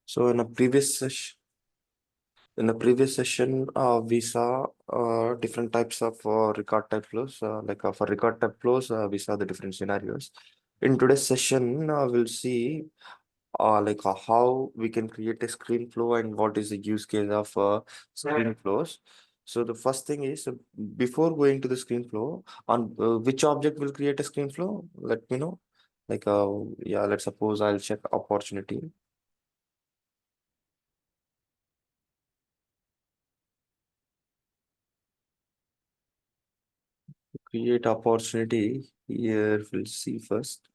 So in the previous session, we saw different types of record type flows. For record type flows, we saw the different scenarios. In today's session, we'll see how we can create a screen flow and what is the use case of screen flows. So the first thing is before going to the screen flow, on which object will create a screen flow? Let me know. Yeah, let's suppose I'll check opportunity. Create opportunity. Here we'll see first.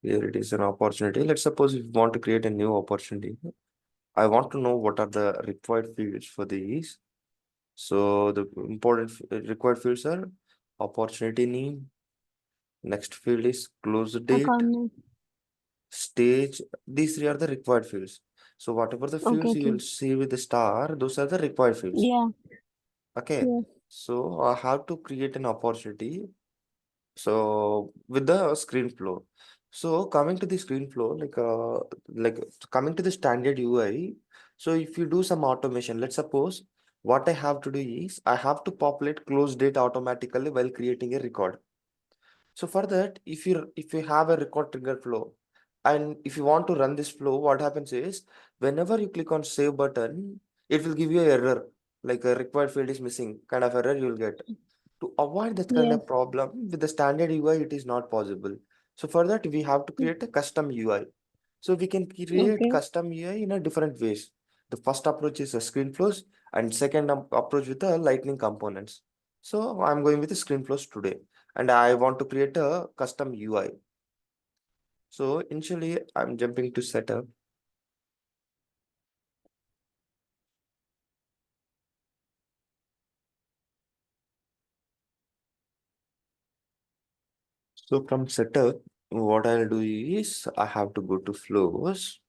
Here it is an opportunity. Let's suppose if you want to create a new opportunity. I want to know what are the required fields for these. So the important required fields are opportunity name. Next field is close date, Account name. stage. These three are the required fields. So whatever the Okay, fields you okay. will see with the star, those are the required fields. Yeah, Okay. yes. So I have to create an opportunity. So with the screen flow. So coming to the screen flow, like coming to the standard UI. So if you do some automation, let's suppose what I have to do is I have to populate close date automatically while creating a record. So for that, if you have a record trigger flow, and if you want to run this flow, what happens is whenever you click on save button, it will give you an error, like a required field is missing, kind of error you will get. To avoid that kind Yes. of problem with the standard UI, it is not possible. So for that, we have to create a custom UI. So we can create Okay. custom UI in a different ways. The first approach is a screen flows, and second approach with the lightning components. So I'm going with the screen flows today, and I want to create a custom UI. So initially, I'm jumping to setup. So from setup, what I'll do is I have to go to flows.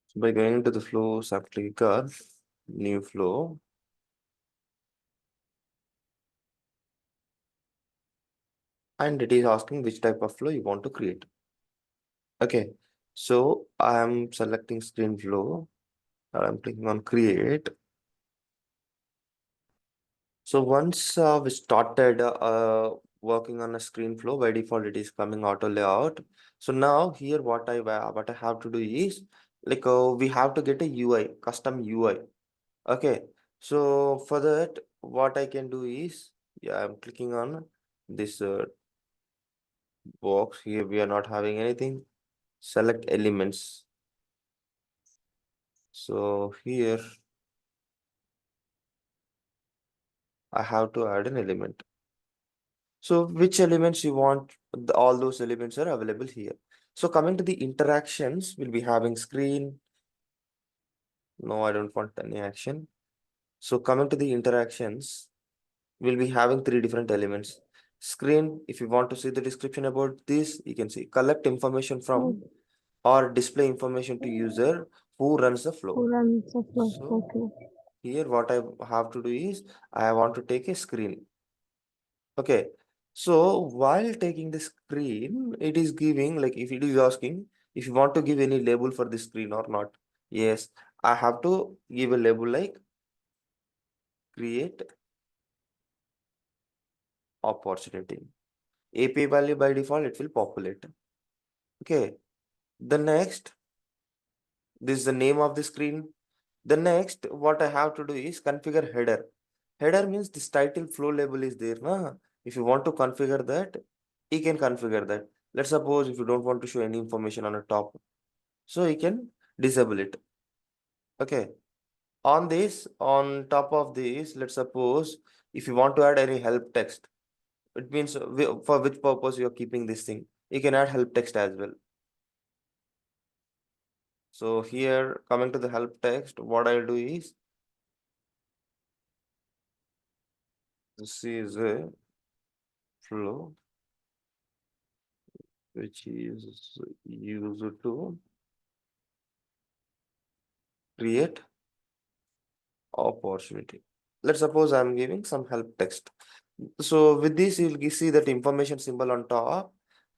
So by going to the flows, I click on new flow. And it is asking which type of flow you want to create. Okay, so I'm selecting screen flow. I'm clicking on create. So once we started working on a screen flow, by default it is coming auto layout. So now here what I have to do is we have to get a UI, custom UI. Okay, so for that what I can do is, yeah, I'm clicking on this box here. We are not having anything. Select elements. So here I have to add an element. So which elements you want, all those elements are available here. So coming to the interactions, we'll be having screen. No, I don't want any action. So coming to the interactions, we'll be having three different elements. Screen, if you want to see the description about this, you can see collect information from Okay. or display information to user who runs the flow. Who runs the flow? So Okay. here what I have to do is I want to take a screen. Okay. So while taking the screen, it is giving, like if it is asking if you want to give any label for the screen or not. Yes, I have to give a label like create opportunity. API value by default, it will populate. Okay. The next, this is the name of the screen. The next, what I have to do is configure header. Header means this title flow label is there. Na? If you want to configure that, you can configure that. Let's suppose if you don't want to show any information on the top, so you can disable it. Okay. On this, on top of this, let's suppose if you want to add any help text, it means for which purpose you're keeping this thing. You can add help text as well. So here, coming to the help text, what I'll do is this is a flow which is used to create opportunity. Let's suppose I'm giving some help text. So with this, you'll see that information symbol on top.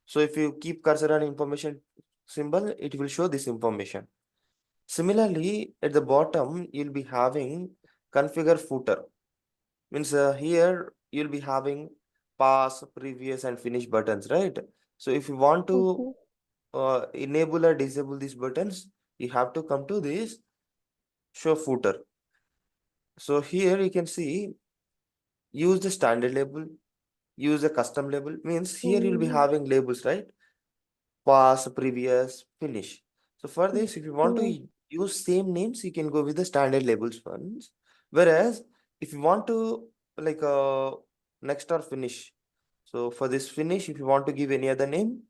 So if you keep cursor on information symbol, it will show this information. Similarly, at the bottom, you'll be having configure footer. Means here you'll be having pass, previous, and finish buttons, right? So if you want to enable or disable these buttons, you have to come to this show footer. So here you can see use the standard label, use a custom label. Means here you'll be having labels, right? Pass, previous, finish. So for this, if you want to use same names, you can go with the standard labels ones. Whereas if you want to like next or finish. So for this finish, if you want to give any other name,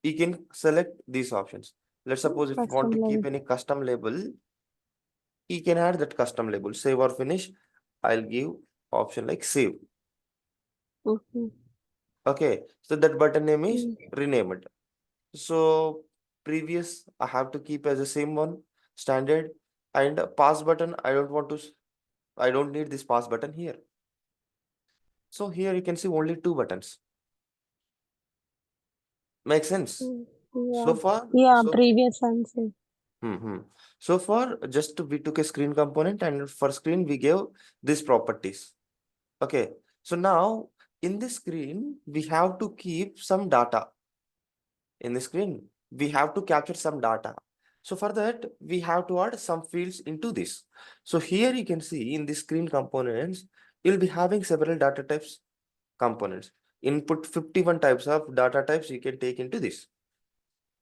you can select these options. Let's suppose if you want to keep any custom label, you can add that custom label, save or finish. I'll give option like save. Okay, so that button name is renamed. So previous, I have to keep as the same one, standard, and pass button. I don't need this pass button here. So here you can see only two buttons. Makes sense? So far? Yeah, previous answer. So far, just we took a screen component, and for screen we gave these properties. Okay. So now in this screen, we have to keep some data. In the screen, we have to capture some data. So for that, we have to add some fields into this. So here you can see in the screen components, you'll be having several data types components. Input 51 types of data types you can take into this.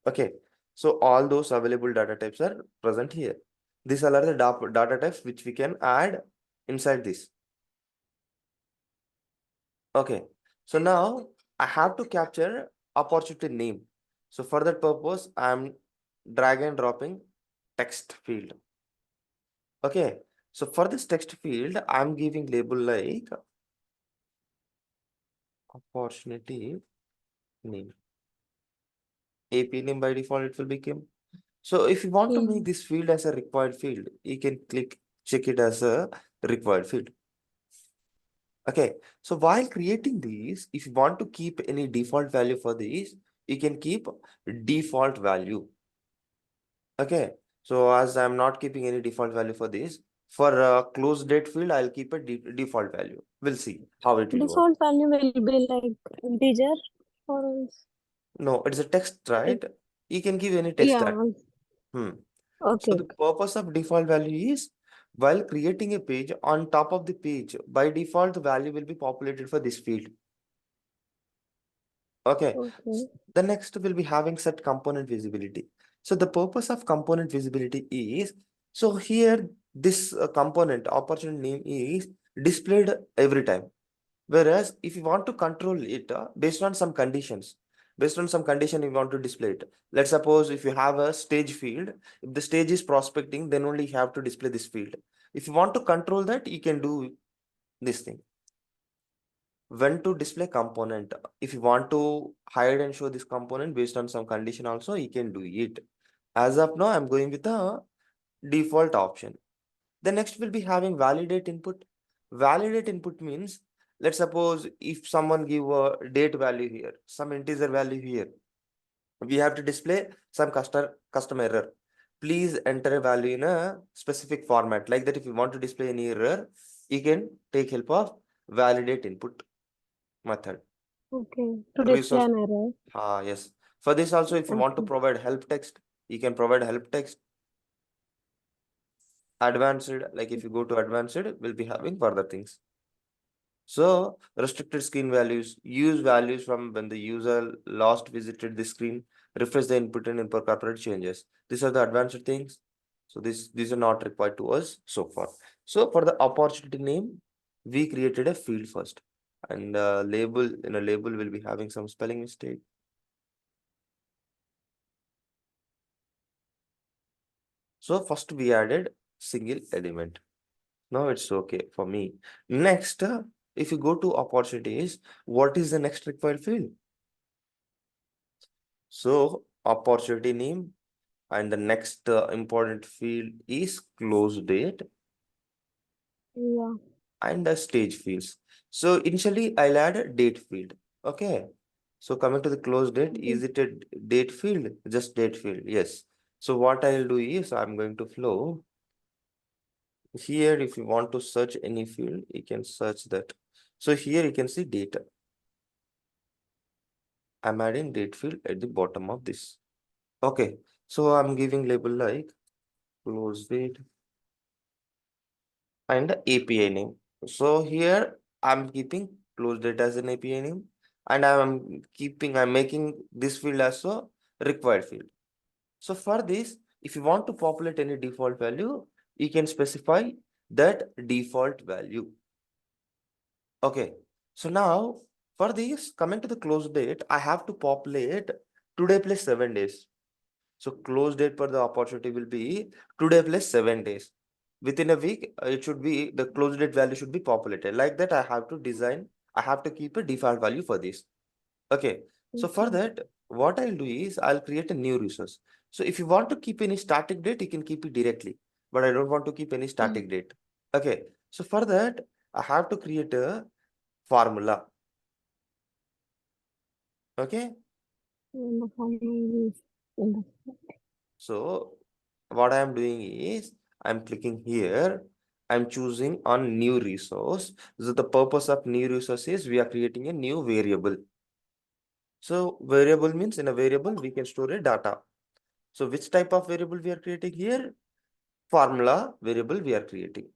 Okay. So all those available data types are present here. These are the data types which we can add inside this. Okay. So now I have to capture opportunity name. So for that purpose, I'm drag and dropping text field. Okay. So for this text field, I'm giving label like opportunity name. AP name by default, it will become. So if you want to make this field as a required field, you can check it as a required field. Okay. So while creating these, if you want to keep any default value for these, you can keep default value. Okay. So as I'm not keeping any default value for this, for a close date field, I'll keep a default value. We'll see how it will work. Default value will be like integer or else. No, it's a text, right? You can give any text tag. So the purpose of default value is while creating a page, on top of the page, by default, the value will be populated for this field. Okay. The next will be having set component visibility. So the purpose of component visibility is, so here this component opportunity name is displayed every time. Whereas if you want to control it based on some conditions, based on some condition you want to display it. Let's suppose if you have a stage field, if the stage is prospecting, then only you have to display this field. If you want to control that, you can do this thing. When to display component, if you want to hide and show this component based on some condition also, you can do it. As of now, I'm going with the default option. The next will be having validate input. Validate input means, let's suppose if someone give a date value here, some integer value here, we have to display some custom error. Please enter a value in a specific format. Like that, if you want to display any error, you can take help of validate input method. To display an error. Yes. For this also, if you want to provide help text, you can provide help text. Advanced, like if you go to advanced, we'll be having further things. So restricted screen values, use values from when the user last visited the screen, refresh the input and incorporate changes. These are the advanced things. So these are not required to us so far. So for the opportunity name, we created a field first, and label, in a label will be having some spelling mistake. So first we added single element. Now it's okay for me. Next, if you go to opportunities, what is the next required field? So opportunity name, And the next important field is close date Yeah. and the stage fields. So initially I'll add a date field. Okay. So coming to the close date, Okay. is it a date field? Just date field. Yes. So what I'll do is I'm going to flow here. If you want to search any field, you can search that. So here you can see data. I'm adding date field at the bottom of this. Okay. So I'm giving label like close date and the API name. So here I'm keeping close date as an API name, and I'm making this field as a required field. So for this, if you want to populate any default value, you can specify that default value. Okay. So now for this, coming to the close date, I have to populate today plus 7 days. So close date for the opportunity will be today plus 7 days. Within a week, it should be the close date value should be populated. Like that, I have to keep a default value for this. Okay. So for Okay. that, what I'll do is I'll create a new resource. So if you want to keep any static date, you can keep it directly. But I don't want to keep any static date. Okay. So for that, I have to create a formula. Okay. And the formula is in the So what I am doing is I'm clicking here. I'm choosing on new resource. So the purpose of new resource is we are creating a new variable. So variable means in a variable we can store a data. So which type of variable we are creating here? Formula variable we are creating.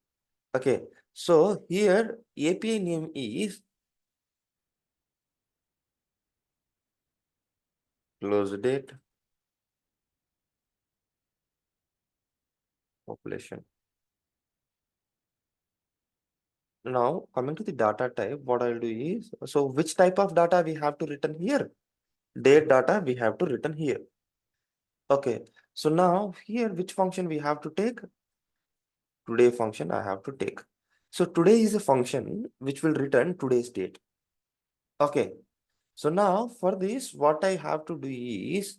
Okay. So here API name is close date population. Now coming to the data type, what I'll do is, so which type of data we have to return here? Date data we have to return here. Okay. So now here, which function we have to take? Today function I have to take. So today is a function which will return today's date. Okay. So now for this, what I have to do is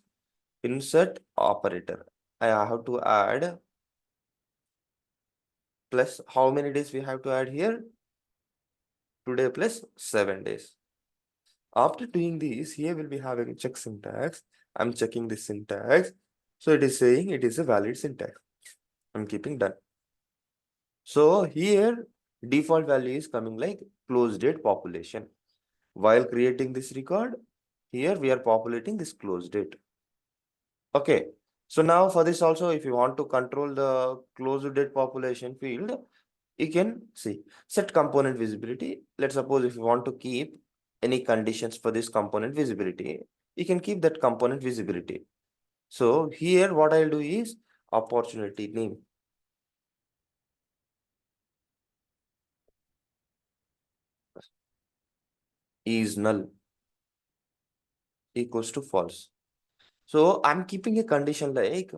insert operator. I have to add plus how many days we have to add here? Today plus 7 days. After doing this, here we'll be having check syntax. I'm checking the syntax. So it is saying it is a valid syntax. I'm keeping done. So here default value is coming like close date population. While creating this record, here we are populating this close date. Okay. So now for this also, if you want to control the close date population field, you can see set component visibility. Let's suppose if you want to keep any conditions for this component visibility, you can keep that component visibility. So here what I'll do is opportunity name is null equals to false. So I'm keeping a condition like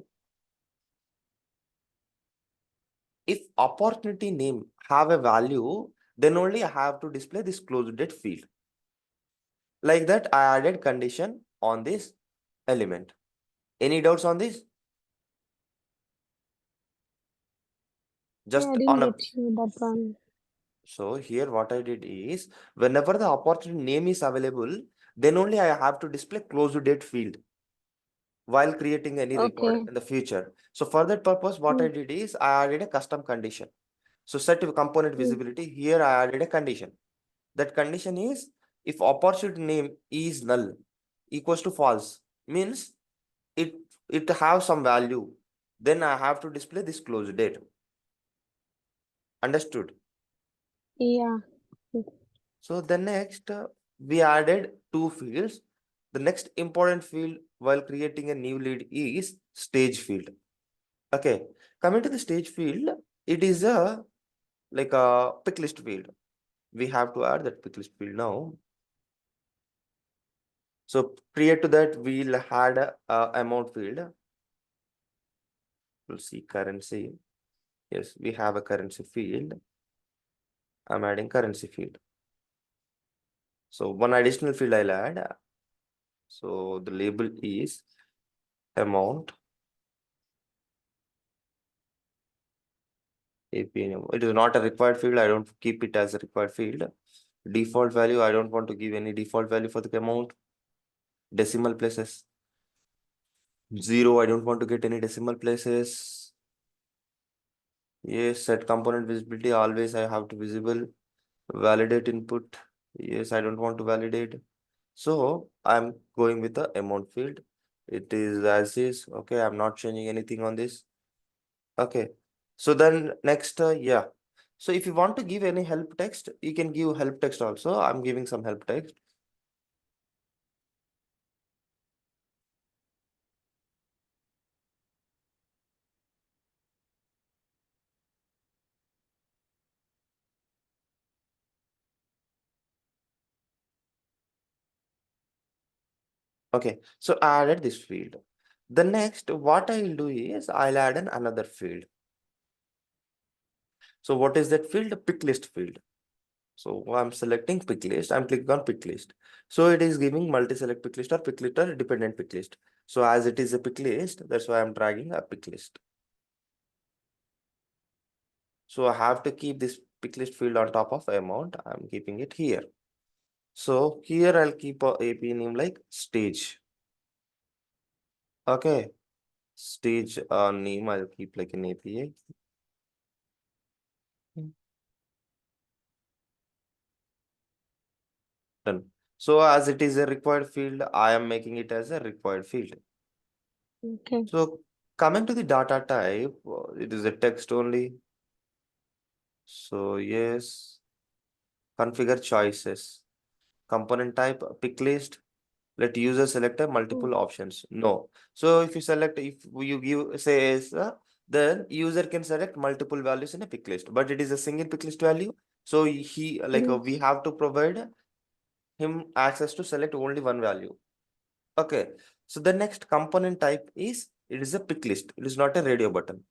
if opportunity name have a value, then only I have to display this close date field. Like that, I added condition on this element. Any doubts on this? Yeah, I Just didn't on a get you that one. so here what I did is whenever the opportunity name is available, then only I have to display close date field while creating any record Okay. in the future. So for that purpose, what I did is I added a custom condition. So set to component visibility, here I added a condition. That condition is if opportunity name is null equals to false, means it it have some value, then I have to display this close date. Understood? Yeah. So the next we added two fields. The next important field while creating a new lead is stage field. Okay, coming to the stage field, it is a like a pick list field. We have to add that pick list field now. So prior to that, we'll add a amount field. We'll see currency. Yes, we have a currency field. I'm adding currency field. So one additional field I'll add. So the label is amount API name. It is not a required field. I don't keep it as a required field. Default value, I don't want to give any default value for the amount. Decimal places. 0, I don't want to get any decimal places. Yes, set component visibility, always I have to visible. Validate input. Yes, I don't want to validate. So I'm going with the amount field. It is as is. Okay, I'm not changing anything on this. Okay. So then next, yeah. So if you want to give any help text, you can give help text also. I'm giving some help text. Okay, so I added this field. The next, what I will do is I'll add another field. So what is that field? Pick list field. So I'm selecting pick list. I'm clicking on pick list. So it is giving multi-select pick list or pick list or dependent pick list. So as it is a pick list, that's why I'm dragging a pick list. So I have to keep this pick list field on top of amount. I'm keeping it here. So here I'll keep a API name like stage. Okay. Stage name I'll keep like an API. Done. So as it is a required field, I am making it as a required field. Okay. So coming to the data type, it is a text only. So yes, configure choices. Component type, pick list. Let user select a multiple options. No. So if you select, if you give says, then user can select multiple values in a pick list, but it is a single pick list value. So he like we Yes. have to provide him access to select only one value. Okay. So the next component type is it is a pick list. It is not a radio button.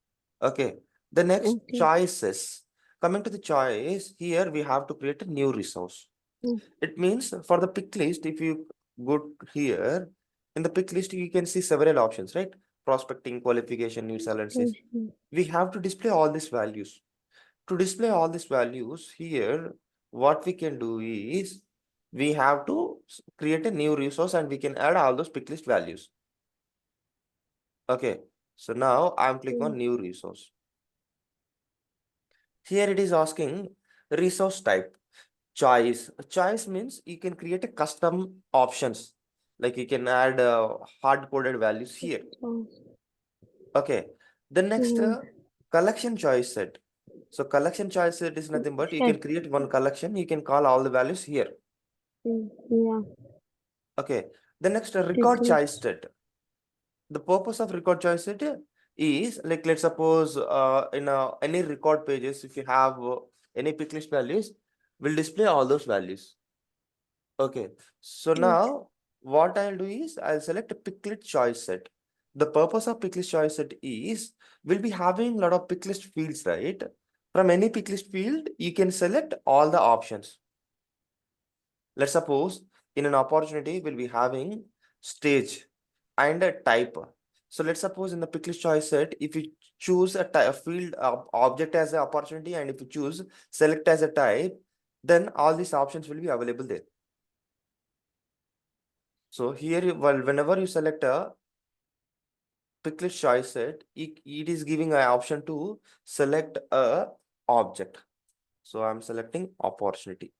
Okay. The next Okay. choices. Coming to the choice, here we have to create a new resource. Mm. It means for the pick list, if you go here in the pick list, you can see several options, right? Prospecting, qualification, needs analysis. Yes. We have to display all these values. To display all these values here, what we can do is we have to create a new resource and we can add all those pick list values. Okay. So now I'm clicking on new resource. Here it is asking resource type. Choice means you can create a custom options, like you can add hard-coded values here. Okay. The next collection choice set. So collection choice set is nothing but you can Set. create one collection. You can call all the values here. Yeah. Okay. The next record Pick choice list. set. The purpose of record choice set is like, let's suppose in any record pages, if you have any pick list values, will display all those values. Okay, so Okay. now what I'll do is I'll select a pick list choice set. The purpose of pick list choice set is we'll be having a lot of pick list fields, right? From any pick list field, you can select all the options. Let's suppose in an opportunity, we'll be having stage and a type. So let's suppose in the pick list choice set, if you choose a field object as an opportunity, and if you choose select as a type, then all these options will be available there. So here, well, whenever you select a pick list choice set, it is giving an option to select a object. So I'm selecting opportunity.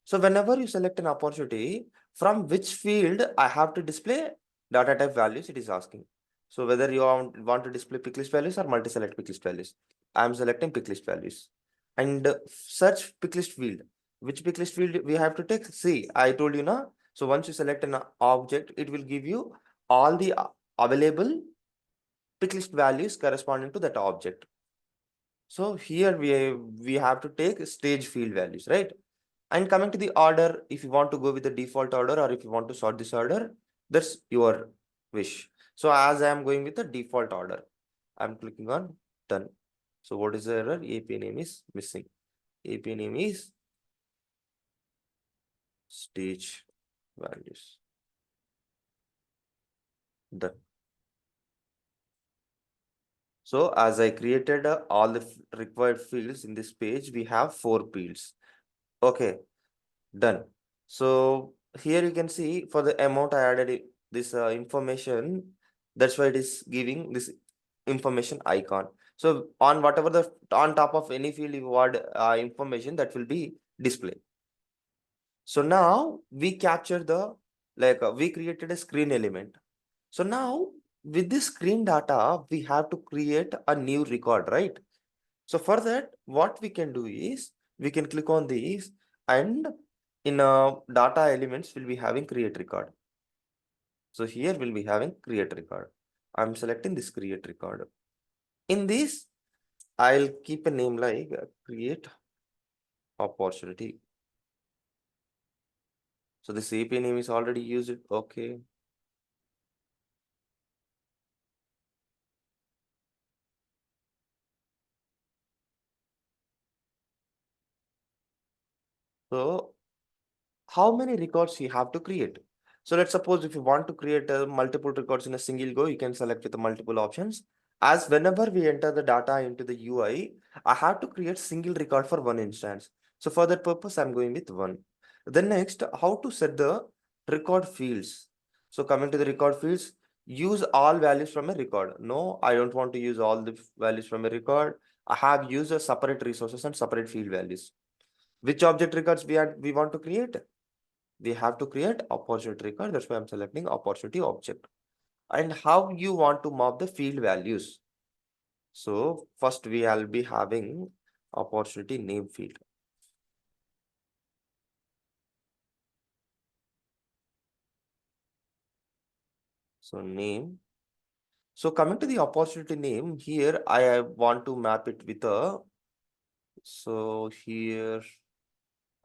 So whenever you select an opportunity, from which field I have to display data type values, it is asking. So whether you want to display pick list values or multi-select pick list values. I'm selecting pick list values. And search pick list field. Which pick list field we have to take? See, I told you now. So once you select an object, it will give you all the available pick list values corresponding to that object. So here we have to take stage field values, right? And coming to the order, if you want to go with the default order or if you want to sort this order, that's your wish. So as I am going with the default order, I'm clicking on done. So what is the error? API name is missing. API name is stage values. Done. So as I created all the required fields in this page, we have 4 fields. Okay, done. So here you can see for the amount I added this information. That's why it is giving this information icon. So on whatever the on top of any field you add information, that will be displayed. So now we capture the we created a screen element. So now with this screen data, we have to create a new record, right? So for that, what we can do is we can click on these, and in data elements, we'll be having create record. So here we'll be having create record. I'm selecting this create record. In this, I'll keep a name like create opportunity. So this API name is already used. Okay. So how many records you have to create? So let's suppose if you want to create multiple records in a single go, you can select with the multiple options. As whenever we enter the data into the UI, I have to create single record for one instance. So for that purpose, I'm going with one. Then next, how to set the record fields. So coming to the record fields, use all values from a record. No, I don't want to use all the values from a record. I have used a separate resources and separate field values. Which object records we want to create? We have to create opportunity record. That's why I'm selecting opportunity object. And how you want to map the field values. So first we will be having opportunity name field. So name. So coming to the opportunity name here, I want to map it with a, so here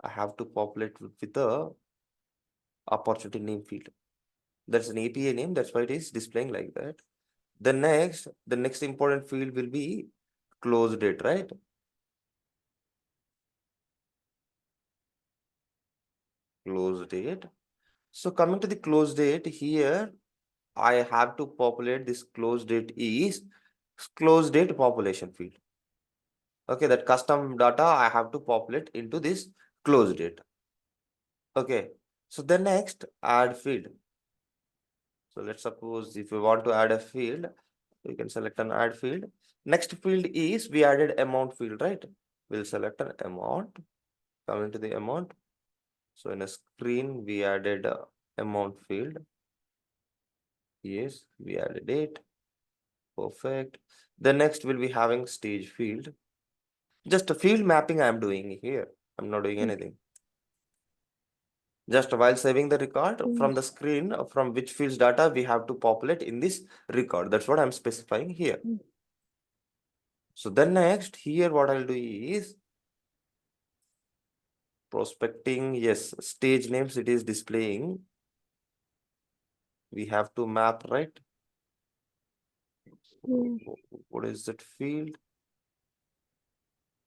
I have to populate with a opportunity name field. That's an API name. That's why it is displaying like that. The next important field will be close date, right? Close date. So coming to the close date here, I have to populate this close date is close date population field. Okay, that custom data I have to populate into this close date. Okay, so the next add field. So let's suppose if we want to add a field, we can select an add field. Next field is we added amount field, right? We'll select an amount. Coming to the amount. So in a screen, we added a amount field. Yes, we added it. Perfect. The next will be having stage field. Just a field mapping I'm doing here. I'm not doing anything. Just while saving the record from the screen, from which fields data we have to populate in this record. That's what I'm specifying here. So then next here, what I'll do is prospecting. Yes, stage names it is displaying. We have to map, right? What is that field?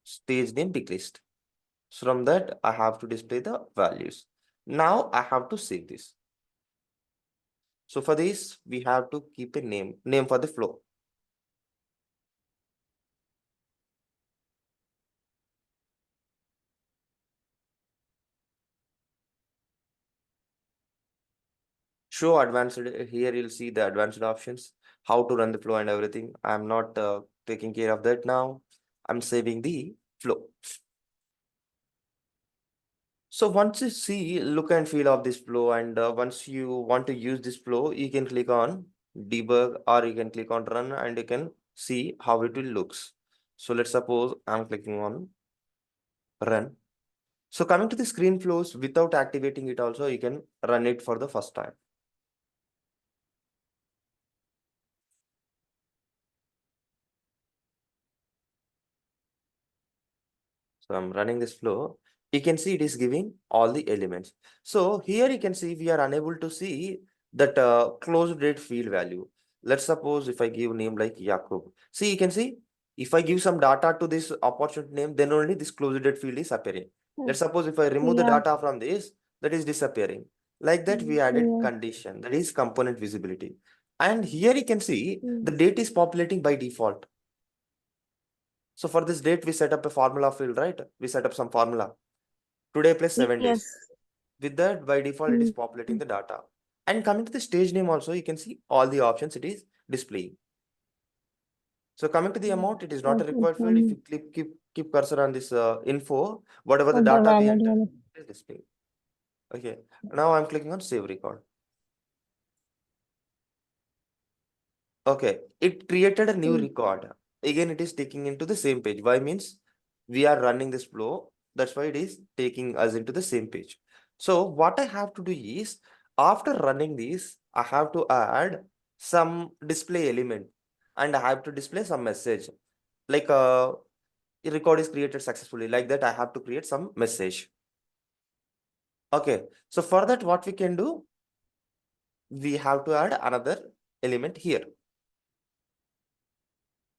Stage name pick list. So from that, I have to display the values. Now I have to save this. So for this, we have to keep a name for the flow. Show advanced, here you'll see the advanced options, how to run the flow and everything. I'm not taking care of that now. I'm saving the flow. So once you see look and feel of this flow, and once you want to use this flow, you can click on debug or you can click on run and you can see how it will looks. So let's suppose I'm clicking on run. So coming to the screen flows without activating it also, you can run it for the first time. So I'm running this flow. You can see it is giving all the elements. So here you can see we are unable to see that close date field value. Let's suppose if I give name like Yakub. See, you can see if I give some data to this opportunity name, then only this close date field is appearing. Let's suppose if I remove the data from this, that is disappearing. Like that, we added condition, that is component visibility. And here you can see the date is populating by default. So for this date, we set up a formula field, right? We set up some formula. Today plus 7 days. Yes. With that, by default, it is populating the data. And coming to the stage name also, you can see all the options it is displaying. So coming to the amount, it is not a required field. If you keep cursor on this info, whatever the data we enter, it is displaying. Okay. Now I'm clicking on save record. Okay. It created a new record. Again, it is taking into the same page. Why means we are running this flow. That's why it is taking us into the same page. So what I have to do is, after running this, I have to add some display element and I have to display some message. Like a record is created successfully. Like that, I have to create some message. Okay. So for that, what we can do, we have to add another element here.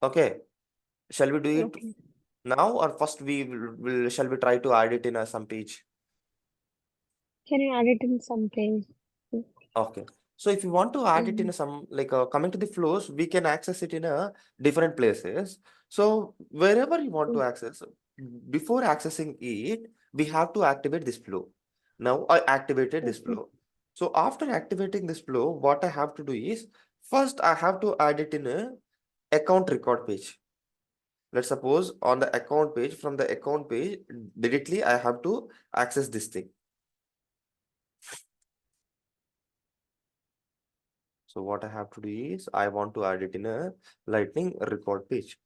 Okay. Shall we do it now, or first we shall we try to add it in some page? Can you add it in some page? Okay. So if you want to add it in some, like coming to the flows, we can access it in a different places. So wherever you want to access, before accessing it, we have to activate this flow. Now I activated this flow. So after activating this flow, what I have to do is, first I have to add it in a account record page. Let's suppose on the account page, from the account page, directly I have to access this thing. So what I have to do is, I want to add it in a Lightning record page.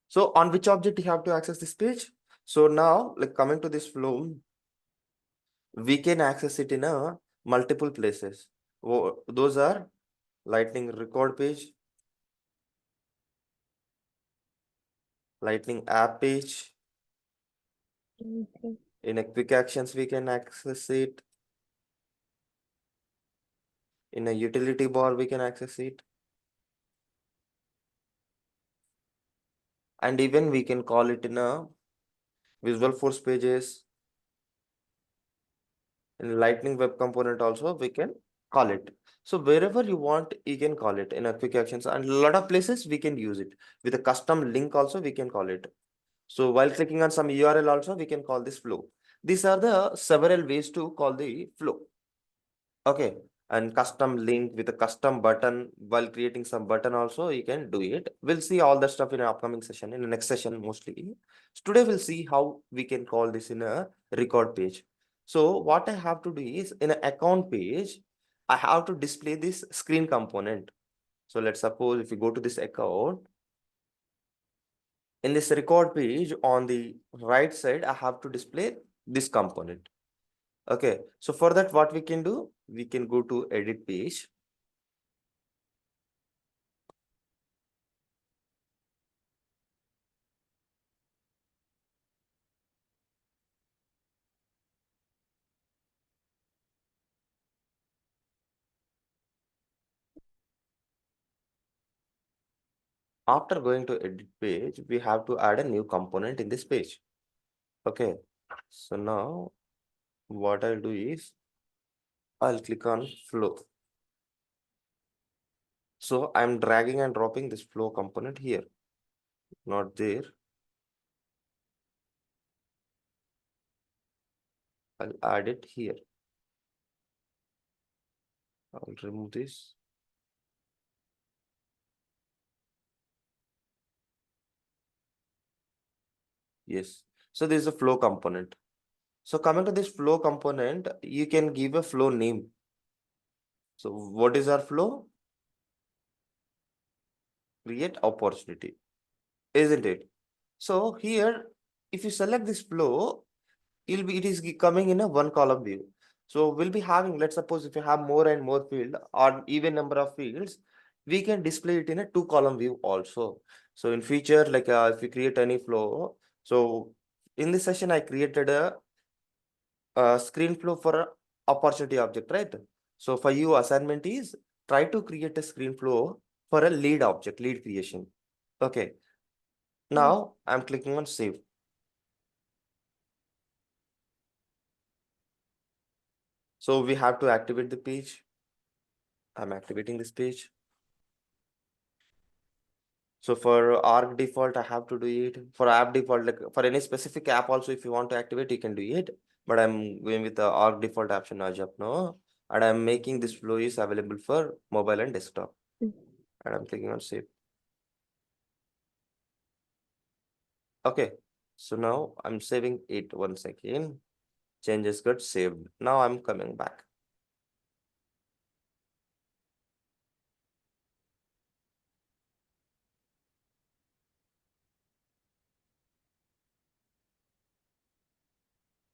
So on which object you have to access this page? So now, like coming to this flow, we can access it in a multiple places. Those are Lightning record page, Lightning app page. In a quick actions, we can access it. In a utility bar, we can access it. And even we can call it in a Visualforce pages. In Lightning web component also, we can call it. So wherever you want, you can call it in a quick actions, and a lot of places we can use it. With a custom link also, we can call it. So while clicking on some URL also, we can call this flow. These are the several ways to call the flow. Okay. And custom link with a custom button, while creating some button also, you can do it. We'll see all that stuff in an upcoming session, in the next session mostly. So today we'll see how we can call this in a record page. So what I have to do is, in an account page, I have to display this screen component. So let's suppose if you go to this account, in this record page on the right side, I have to display this component. Okay. So for that, what we can do, we can go to edit page. After going to edit page, we have to add a new component in this page. Okay. So now what I'll do is, I'll click on flow. So I'm dragging and dropping this flow component here, not there. I'll add it here. I'll remove this. Yes. So this is a flow component. So coming to this flow component, you can give a flow name. So what is our flow? Create opportunity, isn't it? So here, if you select this flow, it is coming in a one column view. So we'll be having, let's suppose if you have more and more field or even number of fields, we can display it in a two column view also. So in future, like if you create any flow, so in this session, I created a screen flow for a opportunity object, right? So for you, assignment is try to create a screen flow for a lead object, lead creation. Okay. Now I'm clicking on save. So we have to activate the page. I'm activating this page. So for arc default, I have to do it. For app default, like for any specific app also, if you want to activate, you can do it. But I'm going with the arc default option as of now. And I'm making this flow is available for mobile and desktop. Mm. And I'm clicking on save. Okay. So now I'm saving it 1 second. Changes got saved. Now I'm coming back.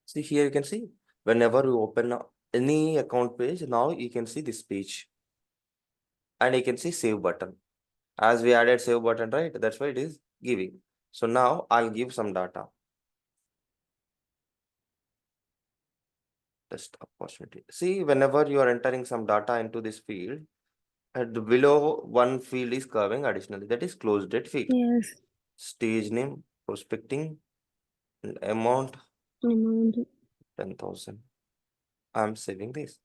See here, you can see whenever you open any account page, now you can see this page and you can see save button. As we added save button, right? That's why it is giving. So now I'll give some data. Test opportunity. See, whenever you are entering some data into this field, at the below one field is curving additionally. That is closed date field. Yes. Stage name, prospecting, and amount Amount. 10,000. I'm saving this.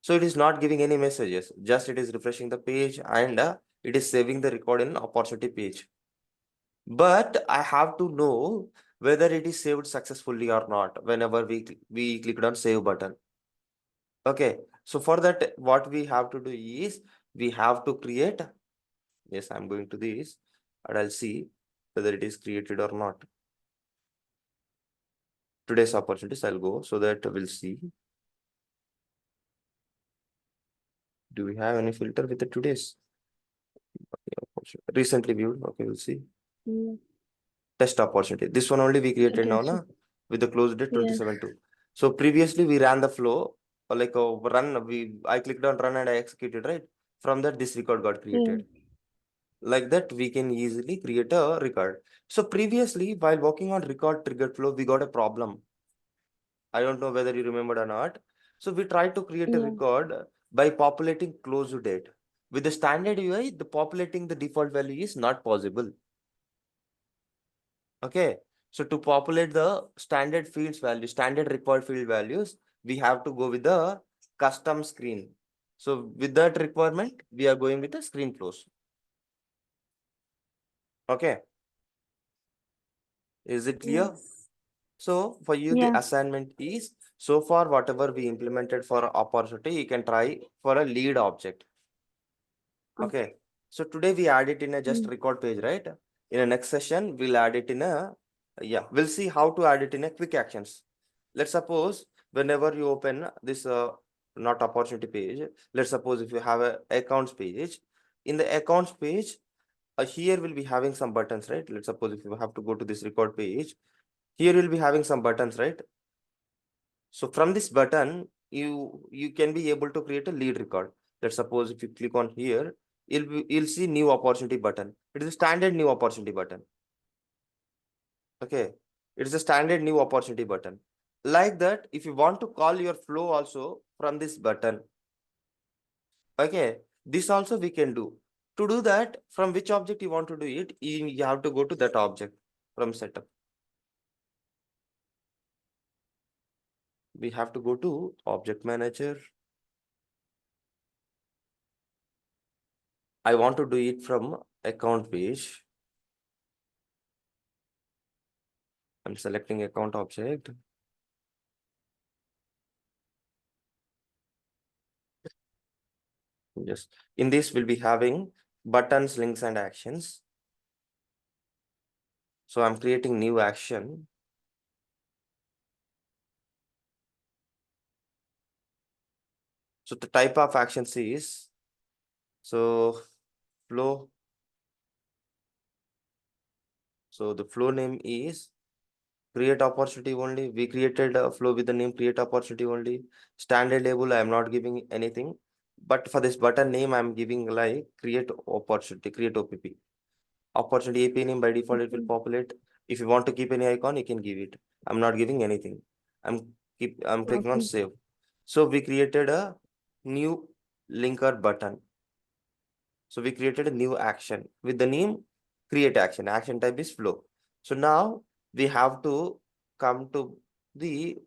So it is not giving any messages, just it is refreshing the page and it is saving the record in opportunity page. But I have to know whether it is saved successfully or not whenever we clicked on save button. Okay, so for that, what we have to do is we have to create. Yes, I'm going to this and I'll see whether it is created or not. Today's opportunities, I'll go so that we'll see. Do we have any filter with the today's? Recently viewed. Okay, we'll see. Yeah. Test opportunity. This one only we created now, Yes. na? With the close date Yes. 27/2. So previously we ran the flow, like a run. I clicked on run and I executed, right? From that, this record got created. Like that, we can easily create a record. So previously, while working on record triggered flow, we got a problem. I don't know whether you remembered or not. So we tried to create a Yeah. record by populating close date. With the standard UI, the populating the default value is not possible. Okay. So to populate the standard fields value, standard required field values, we have to go with the custom screen. So with that requirement, we are going with the screen flows. Okay. Is it clear? Yes. So for you, the Yeah. assignment is so far whatever we implemented for opportunity, you can try for a lead object. Okay. So today we add it in a just Mm. record page, right? In the next session, we'll add it in a, yeah, we'll see how to add it in a quick actions. Let's suppose whenever you open this not opportunity page, let's suppose if you have a accounts page, in the accounts page, here we'll be having some buttons, right? Let's suppose if you have to go to this record page, here you'll be having some buttons, right? So from this button, you can be able to create a lead record. Let's suppose if you click on here, you'll see new opportunity button. It is a standard new opportunity button. Okay, it is a standard new opportunity button. Like that, if you want to call your flow also from this button, okay, this also we can do. To do that, from which object you want to do it, you have to go to that object from setup. We have to go to object manager. I want to do it from account page. I'm selecting account object. Yes. In this, we'll be having buttons, links, and actions. So I'm creating new action. So the type of actions is, so flow. So the flow name is create opportunity only. We created a flow with the name create opportunity only. Standard label, I'm not giving anything. But for this button name, I'm giving like create opportunity, create OPP. Opportunity API name by default, it will Okay. populate. If you want to keep any icon, you can give it. I'm not giving anything. I'm clicking on Okay. save. So we created a new linker button. So we created a new action with the name create action. Action type is flow. So now we have to come to the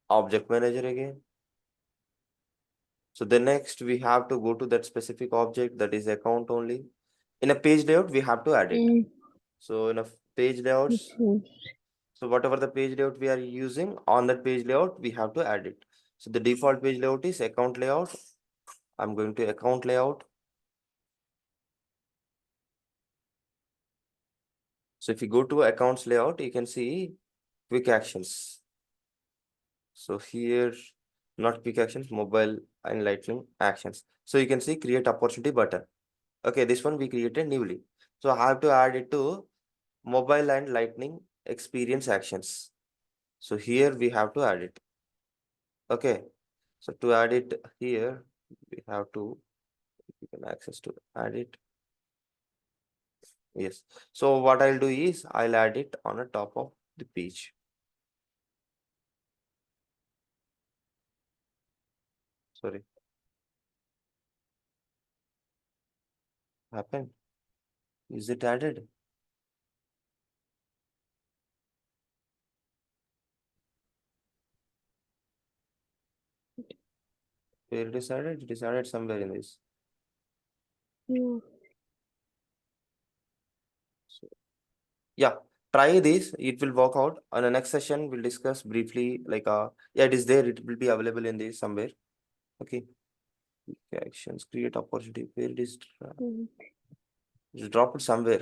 object manager again. So the next we have to go to that specific object, that is account only. In a page layout, we have to add it. So in a page layouts, so whatever the page layout we are using, on that page layout, we have to add it. So the default page layout is account layout. I'm going to account layout. So if you go to accounts layout, you can see quick actions. So here, not quick actions, mobile and lightning actions. So you can see create opportunity button. Okay, this one we created newly. So I have to add it to mobile and lightning experience actions. So here we have to add it. Okay, so to add it here, we have to, you can access to add it. Yes. So what I'll do is I'll add it on the top of the page. Sorry. Happened. Is it added? Where it is added? It is added somewhere in this. Yeah. So, yeah, try this. It will work out. On the next session, we'll discuss briefly. Like, yeah, it is there. It will be available in this somewhere. Okay. Actions create opportunity. Where it is? Just drop it somewhere.